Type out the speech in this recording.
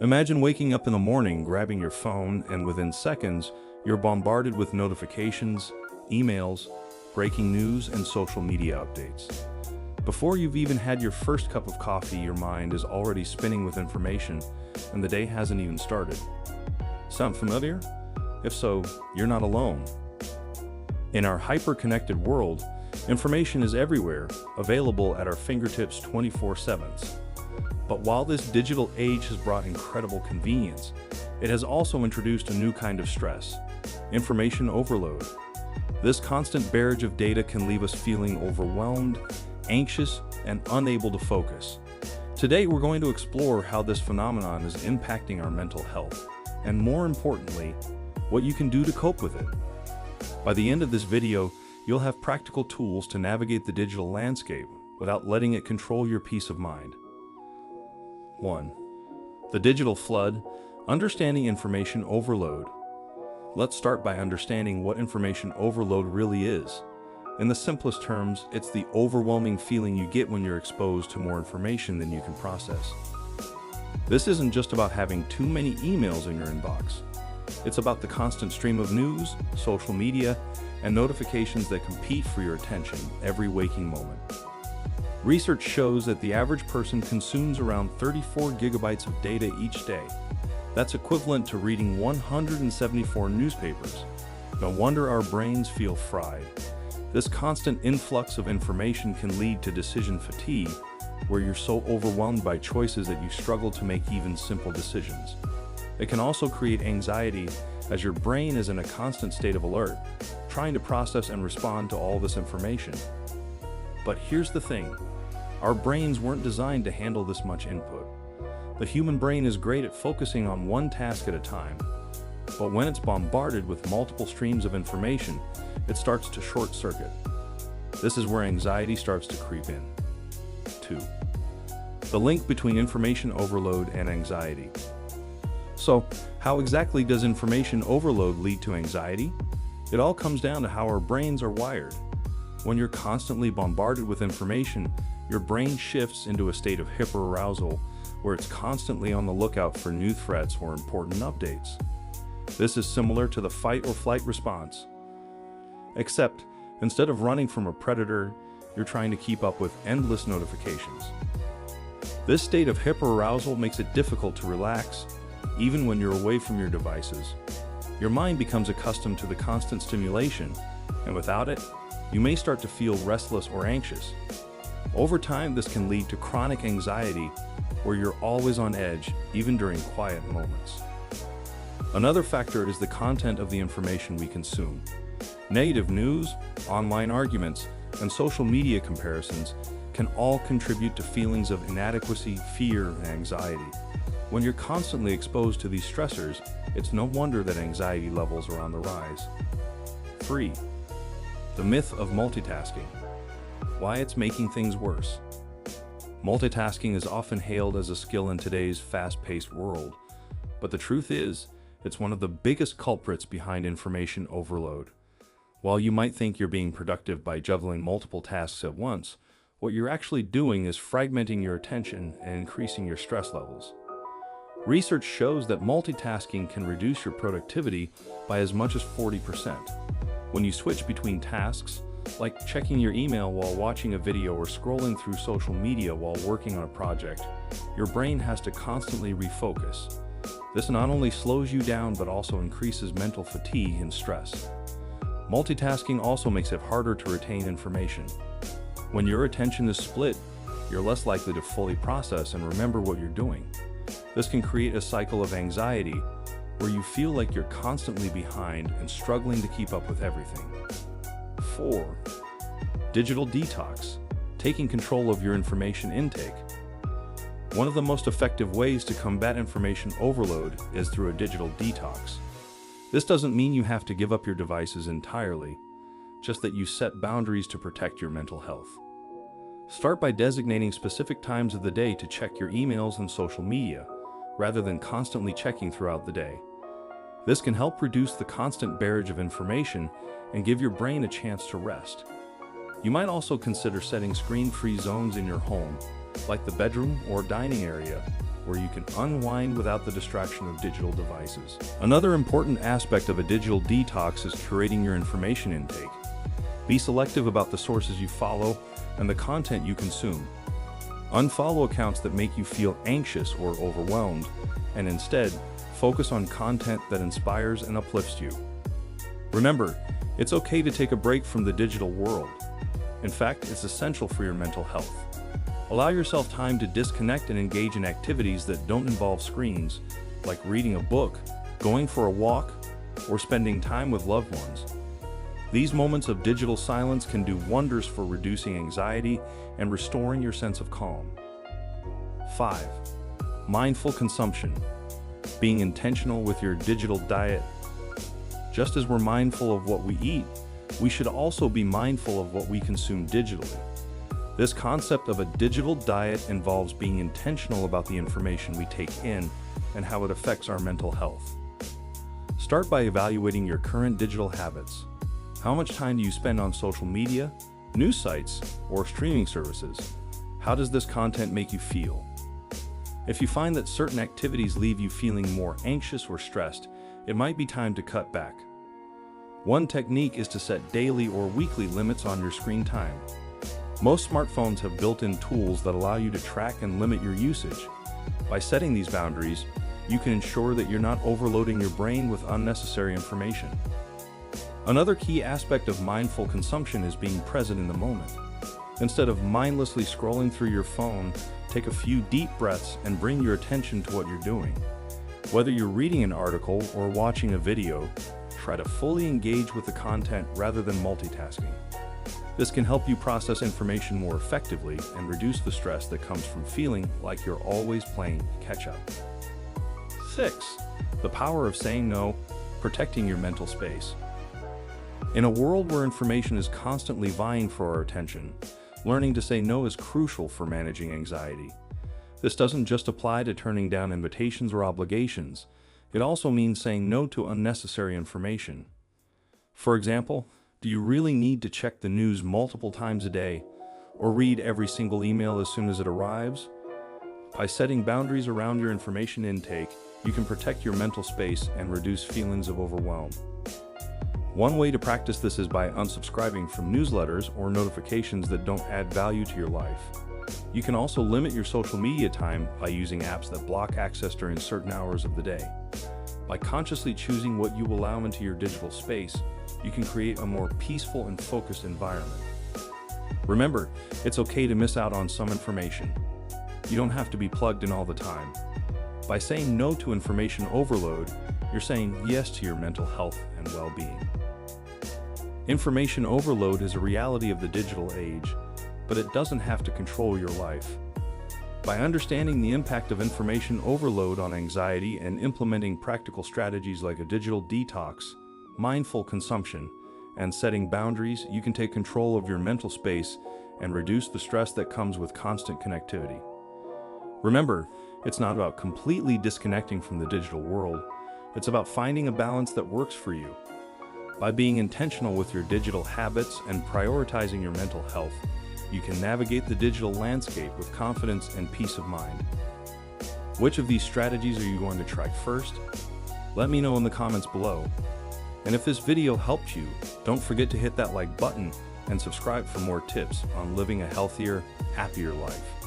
Imagine waking up in the morning, grabbing your phone, and within seconds, you're bombarded with notifications, emails, breaking news, and social media updates. Before you've even had your first cup of coffee, your mind is already spinning with information, and the day hasn't even started. Sound familiar? If so, you're not alone. In our hyper-connected world, information is everywhere, available at our fingertips 24/7. But while this digital age has brought incredible convenience, it has also introduced a new kind of stress: information overload. This constant barrage of data can leave us feeling overwhelmed, anxious, and unable to focus. Today, we're going to explore how this phenomenon is impacting our mental health, and more importantly, what you can do to cope with it. By the end of this video, you'll have practical tools to navigate the digital landscape without letting it control your peace of mind. 1. The digital flood, understanding information overload. Let's start by understanding what information overload really is. In the simplest terms, it's the overwhelming feeling you get when you're exposed to more information than you can process. This isn't just about having too many emails in your inbox. It's about the constant stream of news, social media, and notifications that compete for your attention every waking moment. Research shows that the average person consumes around 34 gigabytes of data each day. That's equivalent to reading 174 newspapers. No wonder our brains feel fried. This constant influx of information can lead to decision fatigue, where you're so overwhelmed by choices that you struggle to make even simple decisions. It can also create anxiety, as your brain is in a constant state of alert, trying to process and respond to all this information. But here's the thing: our brains weren't designed to handle this much input. The human brain is great at focusing on one task at a time, but when it's bombarded with multiple streams of information, it starts to short circuit. This is where anxiety starts to creep in. 2. The link between information overload and anxiety. So, how exactly does information overload lead to anxiety? It all comes down to how our brains are wired. When you're constantly bombarded with information, your brain shifts into a state of hyperarousal, where it's constantly on the lookout for new threats or important updates. This is similar to the fight or flight response. Except, instead of running from a predator, you're trying to keep up with endless notifications. This state of hyperarousal makes it difficult to relax, even when you're away from your devices. Your mind becomes accustomed to the constant stimulation, and without it, you may start to feel restless or anxious. Over time, this can lead to chronic anxiety, where you're always on edge, even during quiet moments. Another factor is the content of the information we consume. Negative news, online arguments, and social media comparisons can all contribute to feelings of inadequacy, fear, and anxiety. When you're constantly exposed to these stressors, it's no wonder that anxiety levels are on the rise. 3. The myth of multitasking. Why it's making things worse. Multitasking is often hailed as a skill in today's fast-paced world, but the truth is, it's one of the biggest culprits behind information overload. While you might think you're being productive by juggling multiple tasks at once, what you're actually doing is fragmenting your attention and increasing your stress levels. Research shows that multitasking can reduce your productivity by as much as 40%. When you switch between tasks, like checking your email while watching a video or scrolling through social media while working on a project, your brain has to constantly refocus. This not only slows you down but also increases mental fatigue and stress. Multitasking also makes it harder to retain information. When your attention is split, you're less likely to fully process and remember what you're doing. This can create a cycle of anxiety where you feel like you're constantly behind and struggling to keep up with everything. 4. Digital detox, taking control of your information intake. One of the most effective ways to combat information overload is through a digital detox. This doesn't mean you have to give up your devices entirely, just that you set boundaries to protect your mental health. Start by designating specific times of the day to check your emails and social media, rather than constantly checking throughout the day. This can help reduce the constant barrage of information and give your brain a chance to rest. You might also consider setting screen-free zones in your home, like the bedroom or dining area, where you can unwind without the distraction of digital devices. Another important aspect of a digital detox is curating your information intake. Be selective about the sources you follow and the content you consume. Unfollow accounts that make you feel anxious or overwhelmed, and instead, focus on content that inspires and uplifts you. Remember, it's okay to take a break from the digital world. In fact, it's essential for your mental health. Allow yourself time to disconnect and engage in activities that don't involve screens, like reading a book, going for a walk, or spending time with loved ones. These moments of digital silence can do wonders for reducing anxiety and restoring your sense of calm. 5. Mindful consumption. Being intentional with your digital diet. Just as we're mindful of what we eat, we should also be mindful of what we consume digitally. This concept of a digital diet involves being intentional about the information we take in and how it affects our mental health. Start by evaluating your current digital habits. How much time do you spend on social media, news sites, or streaming services? How does this content make you feel? If you find that certain activities leave you feeling more anxious or stressed, it might be time to cut back. One technique is to set daily or weekly limits on your screen time. Most smartphones have built-in tools that allow you to track and limit your usage. By setting these boundaries, you can ensure that you're not overloading your brain with unnecessary information. Another key aspect of mindful consumption is being present in the moment. Instead of mindlessly scrolling through your phone, take a few deep breaths and bring your attention to what you're doing. Whether you're reading an article or watching a video, try to fully engage with the content rather than multitasking. This can help you process information more effectively and reduce the stress that comes from feeling like you're always playing catch-up. 6. The power of saying no, protecting your mental space. In a world where information is constantly vying for our attention, learning to say no is crucial for managing anxiety. This doesn't just apply to turning down invitations or obligations. It also means saying no to unnecessary information. For example, do you really need to check the news multiple times a day or read every single email as soon as it arrives? By setting boundaries around your information intake, you can protect your mental space and reduce feelings of overwhelm. One way to practice this is by unsubscribing from newsletters or notifications that don't add value to your life. You can also limit your social media time by using apps that block access during certain hours of the day. By consciously choosing what you allow into your digital space, you can create a more peaceful and focused environment. Remember, it's okay to miss out on some information. You don't have to be plugged in all the time. By saying no to information overload, you're saying yes to your mental health and well-being. Information overload is a reality of the digital age, but it doesn't have to control your life. By understanding the impact of information overload on anxiety and implementing practical strategies like a digital detox, mindful consumption, and setting boundaries, you can take control of your mental space and reduce the stress that comes with constant connectivity. Remember, it's not about completely disconnecting from the digital world. It's about finding a balance that works for you. By being intentional with your digital habits and prioritizing your mental health, you can navigate the digital landscape with confidence and peace of mind. Which of these strategies are you going to try first? Let me know in the comments below. And if this video helped you, don't forget to hit that like button and subscribe for more tips on living a healthier, happier life.